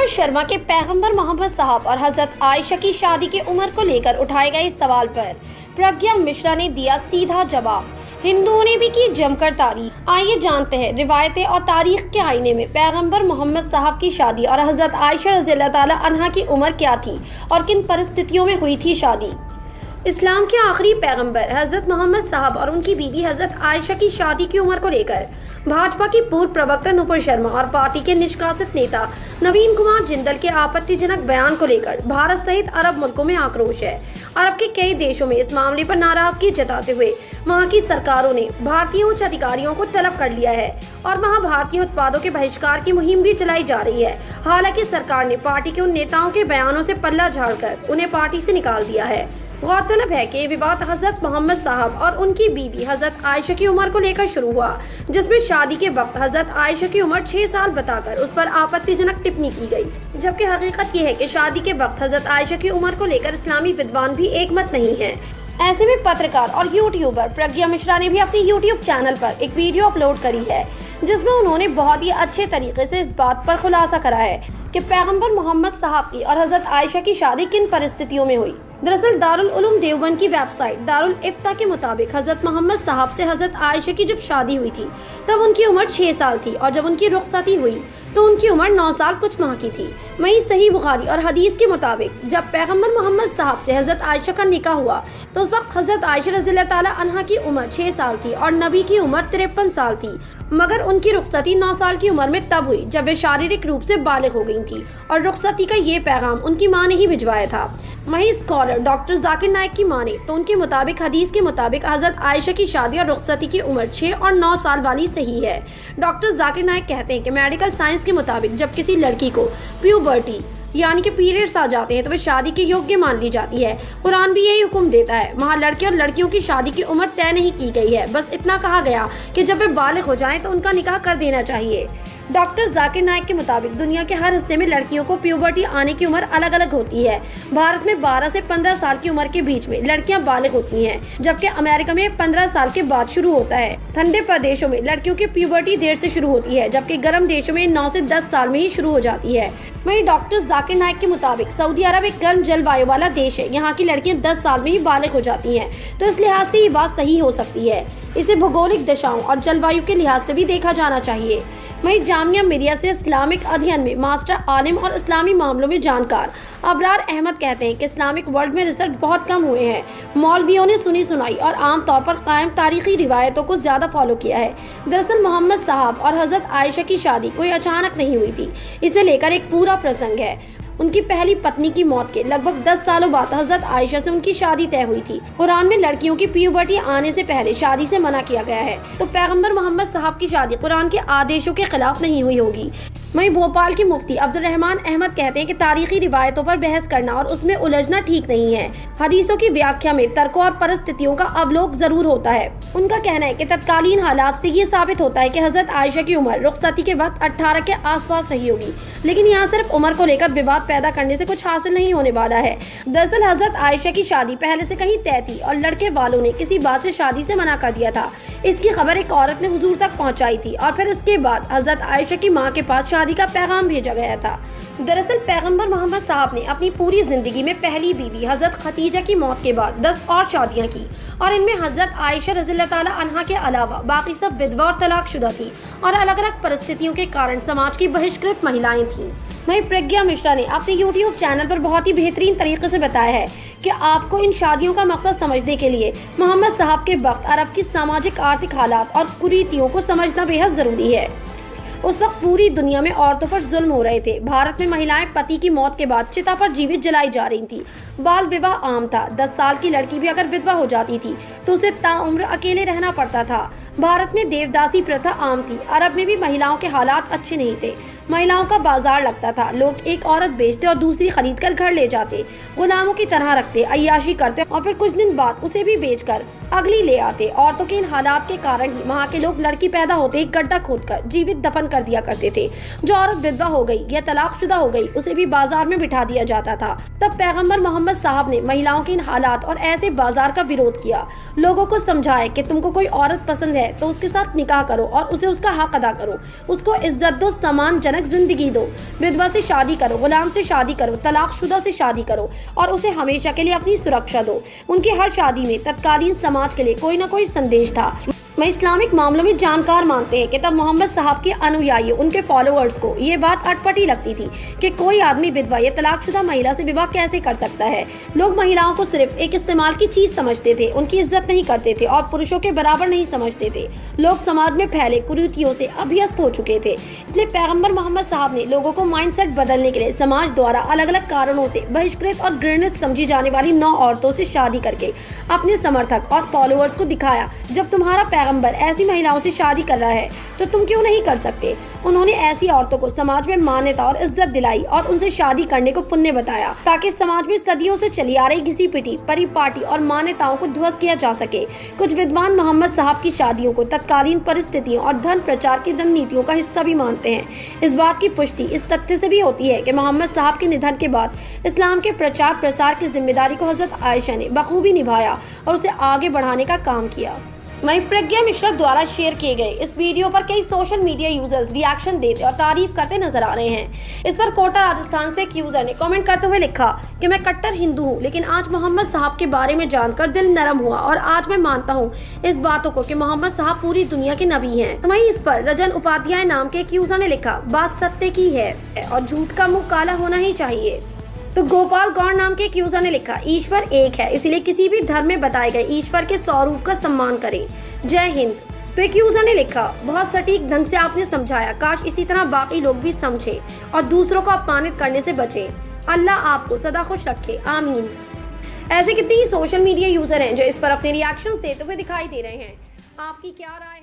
नुपुर शर्मा के पैगंबर मोहम्मद साहब और हजरत आयशा की शादी की उम्र को लेकर उठाए गए सवाल पर प्रज्ञा मिश्रा ने दिया सीधा जवाब। हिंदुओं ने भी की जमकर तारीफ। आइए जानते हैं रिवायतें और तारीख के आईने में पैगंबर मोहम्मद साहब की शादी और हजरत आयशा रज़ियल्लाहु ताला अन्हा की उम्र क्या थी और किन परिस्थितियों में हुई थी शादी। इस्लाम के आखिरी पैगंबर हजरत मोहम्मद साहब और उनकी बीवी हजरत आयशा की शादी की उम्र को लेकर भाजपा की पूर्व प्रवक्ता नुपुर शर्मा और पार्टी के निष्कासित नेता नवीन कुमार जिंदल के आपत्तिजनक बयान को लेकर भारत सहित अरब मुल्कों में आक्रोश है। अरब के कई देशों में इस मामले पर नाराजगी जताते हुए वहां की सरकारों ने भारतीय उच्च अधिकारियों को तलब कर लिया है और वहां भारतीय उत्पादों के बहिष्कार की मुहिम भी चलाई जा रही है। हालांकि सरकार ने पार्टी के उन नेताओं के बयानों से पल्ला झाड़कर उन्हें पार्टी से निकाल दिया है। गौरतलब है कि विवाद हजरत मोहम्मद साहब और उनकी बीवी हजरत आयशा की उम्र को लेकर शुरू हुआ, जिसमें शादी के वक्त हजरत आयशा की उम्र 6 साल बताकर उस पर आपत्तिजनक टिप्पणी की गई, जबकि हकीकत ये है कि शादी के वक्त हजरत आयशा की उम्र को लेकर इस्लामी विद्वान भी एकमत नहीं है। ऐसे में पत्रकार और यूट्यूबर प्रज्ञा मिश्रा ने भी अपने यूट्यूब चैनल पर एक वीडियो अपलोड करी है, जिसमें उन्होंने बहुत ही अच्छे तरीके से इस बात पर खुलासा करा है कि पैगंबर मोहम्मद साहब की और हजरत आयशा की शादी किन परिस्थितियों में हुई। दरअसल दारुल उलूम देवबंद की वेबसाइट दारुल इफ्ता के मुताबिक हजरत मोहम्मद साहब से हजरत आयशा की जब शादी हुई थी तब उनकी उम्र 6 साल थी और जब उनकी रुखसती हुई तो उनकी उम्र 9 साल कुछ माह की थी। वहीं सही बुखारी और हदीस के मुताबिक जब पैगंबर मोहम्मद साहब से हजरत आयशा का निकाह हुआ तो उस वक्त हजरत आयशा रज़ियल्लाहु ताला अन्हा की उम्र 6 साल थी और नबी की उम्र 53 साल थी, मगर उनकी रुखसती 9 साल की उम्र में तब हुई जब वे शारीरिक रूप से बालिग हो गई थी और रुखसती का ये पैगाम उनकी माँ ने ही भिजवाया था। वहीं स्कॉलर डॉक्टर जाकिर नाइक की माने तो उनके मुताबिक हदीस के मुताबिक हजरत आयशा की शादी और रुखसती की उम्र 6 और 9 साल वाली सही है। डॉक्टर जाकिर नाइक कहते हैं कि मेडिकल साइंस के मुताबिक जब किसी लड़की को प्यूबर्टी यानी कि पीरियड्स आ जाते हैं तो वह शादी के योग्य मान ली जाती है। कुरान भी यही हुक्म देता है। वहाँ लड़के और लड़कियों की शादी की उम्र तय नहीं की गई है, बस इतना कहा गया कि जब वे बालिग हो जाएं तो उनका निकाह कर देना चाहिए। डॉक्टर जाकिर नाइक के मुताबिक दुनिया के हर हिस्से में लड़कियों को प्यूबर्टी आने की उम्र अलग अलग होती है। भारत में 12 से 15 साल की उम्र के बीच में लड़कियां बालिग होती हैं, जबकि अमेरिका में 15 साल के बाद शुरू होता है। ठंडे प्रदेशों में लड़कियों की प्यूबर्टी देर से शुरू होती है, जबकि गर्म देशों में 9 से 10 साल में ही शुरू हो जाती है। वहीं डॉक्टर जाकिर नाइक के मुताबिक सऊदी अरब एक गर्म जलवायु वाला देश है। यहाँ की लड़कियां 10 साल में ही बालिग हो जाती हैं, तो इस लिहाज से ये बात सही हो सकती है। इसे भौगोलिक दशाओं और जलवायु के लिहाज से भी देखा जाना चाहिए। वहीं जामिया मिलिया से इस्लामिक अध्ययन में मास्टर आलिम और इस्लामी मामलों में जानकार अबरार अहमद कहते हैं कि इस्लामिक वर्ल्ड में रिसर्च बहुत कम हुए हैं। मौलवियों ने सुनी सुनाई और आम तौर पर कायम तारीखी रिवायतों को ज़्यादा फॉलो किया है। दरअसल मोहम्मद साहब और हजरत आयशा की शादी कोई अचानक नहीं हुई थी, इसे लेकर एक पूरा प्रसंग है। उनकी पहली पत्नी की मौत के लगभग 10 सालों बाद हजरत आयशा से उनकी शादी तय हुई थी। कुरान में लड़कियों की प्यूबर्टी आने से पहले शादी से मना किया गया है, तो पैगंबर मोहम्मद साहब की शादी कुरान के आदेशों के खिलाफ नहीं हुई होगी। वहीं भोपाल के मुफ्ती अब्दुल रहमान अहमद कहते हैं कि तारीखी रिवायतों पर बहस करना और उसमें उलझना ठीक नहीं है। हदीसों की व्याख्या में तर्कों और परिस्थितियों का अवलोक जरूर होता है। उनका कहना है कि तत्कालीन हालात से ये साबित होता है कि हजरत आयशा की उम्र रुखसती के वक्त 18 के आसपास रही होगी, लेकिन यहाँ सिर्फ उम्र को लेकर विवाद पैदा करने से कुछ हासिल नहीं होने वाला है। दरअसल हजरत आयशा की शादी पहले से कहीं तय थी और लड़के वालों ने किसी बात से शादी से मना कर दिया था। इसकी खबर एक औरत ने हुजूर तक पहुंचाई थी और फिर इसके बाद हजरत आयशा की मां के पास शादी का पैगाम भेजा गया था। दरअसल पैगंबर मोहम्मद साहब ने अपनी पूरी जिंदगी में पहली बीवी हजरत खतीजा की मौत के बाद 10 और शादियां की और इनमें हजरत आयशा रज़ियल्लाहु ताला अन्हा के अलावा बाकी सब विधवा और तलाकशुदा थी और अलग अलग परिस्थितियों के कारण समाज की बहिष्कृत महिलाएं थीं। वहीं प्रज्ञा मिश्रा ने अपने यूट्यूब चैनल पर बहुत ही बेहतरीन तरीके से बताया है कि आपको इन शादियों का मकसद समझने के लिए मोहम्मद साहब के वक्त अरब की सामाजिक आर्थिक हालात और कुरीतियों को समझना बेहद जरूरी है। उस वक्त पूरी दुनिया में औरतों पर जुल्म हो रहे थे। भारत में महिलाएं पति की मौत के बाद चिता पर जीवित जलाई जा रही थी। बाल विवाह आम था। 10 साल की लड़की भी अगर विधवा हो जाती थी तो उसे ताउम्र अकेले रहना पड़ता था। भारत में देवदासी प्रथा आम थी। अरब में भी महिलाओं के हालात अच्छे नहीं थे। महिलाओं का बाजार लगता था। लोग एक औरत बेचते और दूसरी खरीद कर घर ले जाते, गुलामों की तरह रखते, अय्याशी करते और फिर कुछ दिन बाद उसे भी बेचकर अगली ले आते। औरतों के इन हालात के कारण ही वहाँ के लोग लड़की पैदा होते ही गड्ढा खोदकर जीवित दफन कर दिया करते थे। जो औरत विधवा हो गई या तलाकशुदा हो गई उसे भी बाजार में बिठा दिया जाता था। तब पैगंबर मोहम्मद साहब ने महिलाओं के इन हालात और ऐसे बाजार का विरोध किया। लोगों को समझाया कि तुमको कोई औरत पसंद है तो उसके साथ निकाह करो और उसे उसका हक अदा करो, उसको इज्जत दो, सम्मान अपमानजनक जिंदगी दो, विधवा से शादी करो, गुलाम से शादी करो, तलाकशुदा से शादी करो और उसे हमेशा के लिए अपनी सुरक्षा दो। उनकी हर शादी में तत्कालीन समाज के लिए कोई न कोई संदेश था। मैं इस्लामिक मामलों में जानकार मानते हैं कि तब मोहम्मद साहब के अनुयायियों, उनके फॉलोअर्स को ये बात अटपटी लगती थी कि कोई आदमी विधवा या तलाकशुदा महिला से विवाह कैसे कर सकता है। लोग महिलाओं को सिर्फ एक इस्तेमाल की चीज समझते थे, उनकी इज्जत नहीं करते थे और पुरुषों के बराबर नहीं समझते थे। लोग समाज में फैले कुरीतियों से अभ्यस्त हो चुके थे। इसलिए पैगंबर मोहम्मद साहब ने लोगों को माइंडसेट बदलने के लिए समाज द्वारा अलग अलग कारणों से बहिष्कृत और घृणित समझी जाने वाली 9 औरतों से शादी करके अपने समर्थक और फॉलोअर्स को दिखाया, जब तुम्हारा पैगंबर ऐसी महिलाओं से शादी कर रहा है तो तुम क्यों नहीं कर सकते। उन्होंने ऐसी औरतों को समाज में मान्यता और इज्जत दिलाई और उनसे शादी करने को पुण्य बताया, ताकि समाज में सदियों से चली आ रही घिसी पिटी परिपाटी और मान्यताओं को ध्वस्त किया जा सके। कुछ विद्वान मोहम्मद साहब की शादियों को तत्कालीन परिस्थितियों और धन प्रचार की नीतियों का हिस्सा भी मानते हैं। इस बात की पुष्टि इस तथ्य से भी होती है कि मोहम्मद साहब के निधन के बाद इस्लाम के प्रचार प्रसार की जिम्मेदारी को हजरत आयशा ने बखूबी निभाया और उसे आगे बढ़ाने का काम किया। वहीं प्रज्ञा मिश्रा द्वारा शेयर किए गए इस वीडियो पर कई सोशल मीडिया यूजर्स रिएक्शन देते और तारीफ करते नजर आ रहे हैं। इस पर कोटा राजस्थान से एक यूजर ने कमेंट करते हुए लिखा कि मैं कट्टर हिंदू हूं, लेकिन आज मोहम्मद साहब के बारे में जानकर दिल नरम हुआ और आज मैं मानता हूं इस बातों को कि मोहम्मद साहब पूरी दुनिया के नबी हैं। तो वहीं इस पर रजन उपाध्याय नाम के एक यूजर ने लिखा, बात सत्य की है और झूठ का मुंह काला होना ही चाहिए। तो गोपाल गौड़ नाम के एक यूजर ने लिखा, ईश्वर एक है, इसलिए किसी भी धर्म में बताए गए ईश्वर के स्वरूप का सम्मान करें। जय हिंद। तो एक यूजर ने लिखा, बहुत सटीक ढंग से आपने समझाया, काश इसी तरह बाकी लोग भी समझें और दूसरों को अपमानित करने से बचें। अल्लाह आपको सदा खुश रखे, आमीन। ऐसे कितने ही सोशल मीडिया यूजर हैं जो इस पर अपने रिएक्शंस देते हुए दिखाई दे रहे हैं। आपकी क्या राय है?